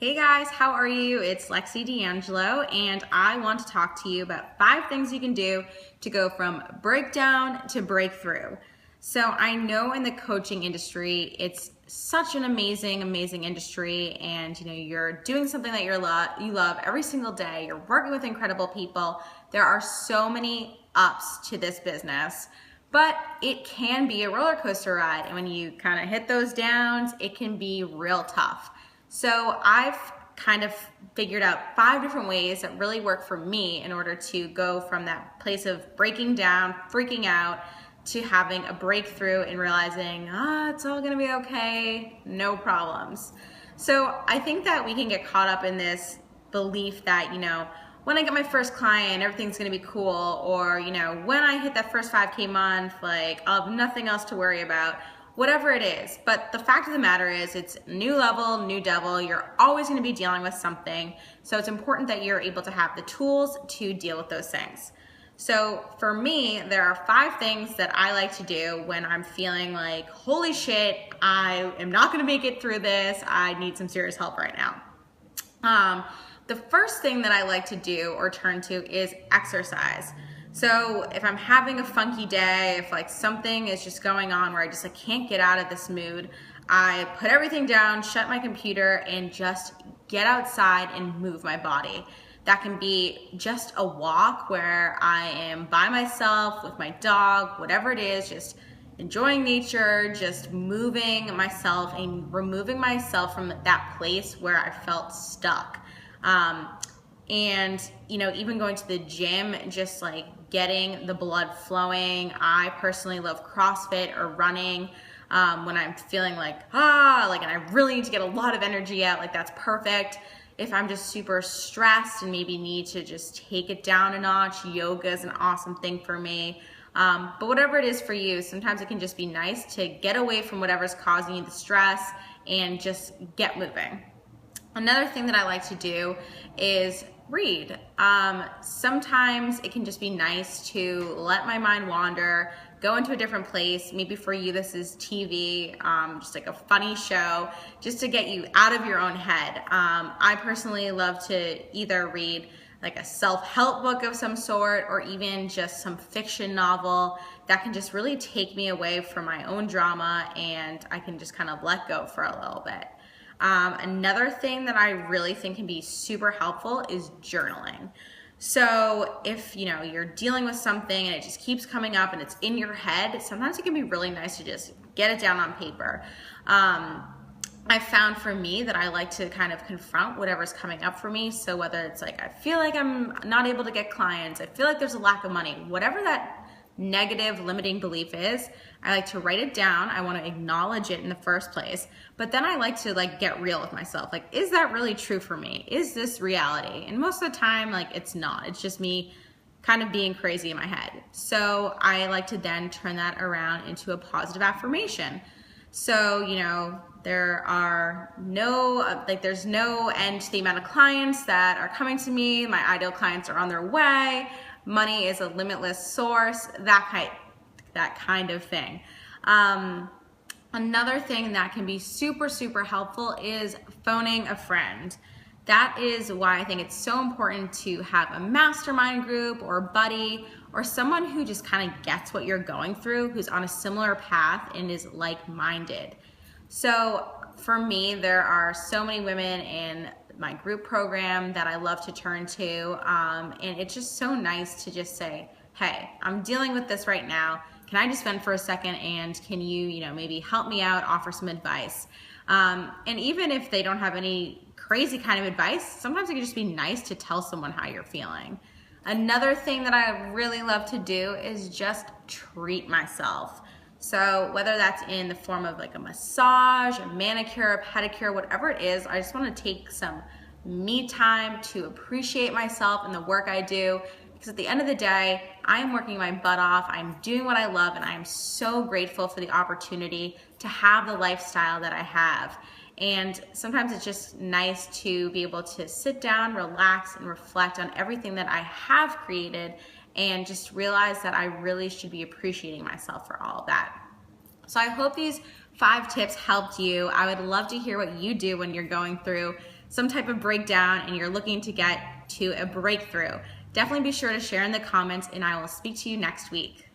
Hey guys, how are you? It's Lexi D'Angelo, and I want to talk to you about 5 things you can do to go from breakdown to breakthrough. So I know in the coaching industry, it's such an amazing industry, and you're doing something that you love every single day. You're working with incredible people. There are so many ups to this business. But it can be a roller coaster ride, and when you kind of hit those downs, it can be real tough. So I've kind of figured out 5 different ways that really work for me in order to go from that place of breaking down, freaking out, to having a breakthrough and realizing, it's all gonna be okay, no problems. So I think that we can get caught up in this belief that, when I get my first client, everything's gonna be cool, or when I hit that first 5K month, like I'll have nothing else to worry about, whatever it is. But the fact of the matter is, it's new level, new devil. You're always gonna be dealing with something. So it's important that you're able to have the tools to deal with those things. So for me, there are 5 things that I like to do when I'm feeling like, holy shit, I am not gonna make it through this. I need some serious help right now. The first thing that I like to do or turn to is exercise. So if I'm having a funky day, if like something is just going on where I just can't get out of this mood, I put everything down, shut my computer, and just get outside and move my body. That can be just a walk where I am by myself with my dog, whatever it is, just enjoying nature, just moving myself and removing myself from that place where I felt stuck. And even going to the gym, just like getting the blood flowing. I personally love CrossFit or running when I'm feeling and I really need to get a lot of energy out, like that's perfect. If I'm just super stressed and maybe need to just take it down a notch, yoga is an awesome thing for me. But whatever it is for you, sometimes it can just be nice to get away from whatever's causing you the stress and just get moving. Another thing that I like to do is read. Sometimes it can just be nice to let my mind wander, go into a different place. Maybe for you this is TV, just like a funny show, just to get you out of your own head. I personally love to either read like a self-help book of some sort, or even just some fiction novel that can just really take me away from my own drama, and I can just kind of let go for a little bit. Another thing that I really think can be super helpful is journaling. So if you're dealing with something and it just keeps coming up and it's in your head, sometimes it can be really nice to just get it down on paper. I found for me that I like to kind of confront whatever's coming up for me. So whether it's like I feel like I'm not able to get clients, I feel like there's a lack of money, whatever that negative limiting belief is, I like to write it down. I want to acknowledge it in the first place, but then I like to get real with myself. Like, is that really true for me? Is this reality? And most of the time, it's not. It's just me kind of being crazy in my head. So I like to then turn that around into a positive affirmation. So, there are there's no end to the amount of clients that are coming to me. My ideal clients are on their way. Money is a limitless source, that kind of thing. Another thing that can be super helpful is phoning a friend. That is why I think it's so important to have a mastermind group or buddy or someone who just kind of gets what you're going through, who's on a similar path and is like-minded. So for me, there are so many women in my group program that I love to turn to, and it's just so nice to just say, hey, I'm dealing with this right now. Can I just vent for a second, and can you, maybe help me out, offer some advice? And even if they don't have any crazy kind of advice, sometimes it can just be nice to tell someone how you're feeling. Another thing that I really love to do is just treat myself. So whether that's in the form of a massage, a manicure, a pedicure, whatever it is, I just want to take some me time to appreciate myself and the work I do. Because at the end of the day, I am working my butt off, I'm doing what I love, and I am so grateful for the opportunity to have the lifestyle that I have. And sometimes it's just nice to be able to sit down, relax, and reflect on everything that I have created, and just realize that I really should be appreciating myself for all of that. So I hope these 5 tips helped you. I would love to hear what you do when you're going through some type of breakdown and you're looking to get to a breakthrough. Definitely be sure to share in the comments, and I will speak to you next week.